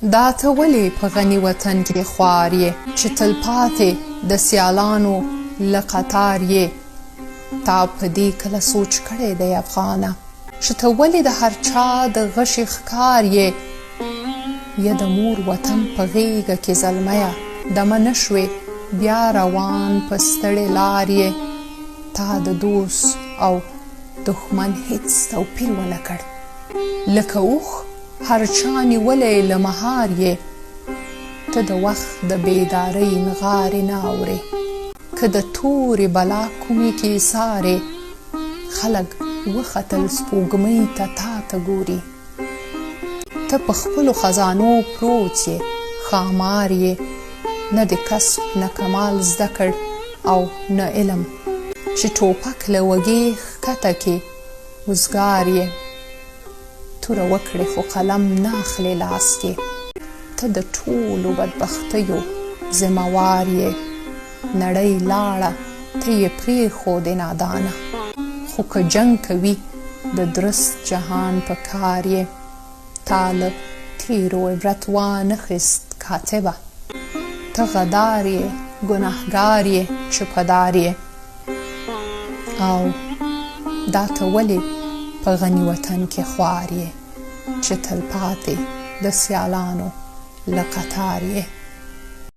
دا ته ولې په غني وطن کې خوار یې چې تل پاتې د سیالانو له قطار یې تا په دې کله سوچ کړی دی افغانه چې ته ولې د هر چا د غشي ښکار یې یا د مور وطن په غېږه کې زلمیه دمه نه شوې بیا روان په ستړې لار یې تا د دوست او دښمن هیڅ توپیر ونه کړ لکه اوښ هر چا نیولی له مهار یې ته د وخت د بیدارۍ نغارې نه اورې که د تورې بلا کومې کې ایسارې خلک وختل سپوږمۍ ته تا ته ګوري ته په خپلو خزانو پروت یې ښامار یې نه د کسب نه کمال زده کړ او نه علم چې ټوپک له وږې ښکته کې وزګار یې توره وکړې خو قلم نه اخلې لاس کې ته د ټولو بدبختیو ذمهوار یې نړۍ لاړه ته یې پرېښودې نادانه خو که جنګ کوي د درست جهان په کار یې تا له تیرو عبرت وانخیست کاتبه ته غدار یې ګنهګار یې چپهدار یې او دا ته ولې په غني وطن کې خوار یې چې تل پاتې د سیالانو له قطار یې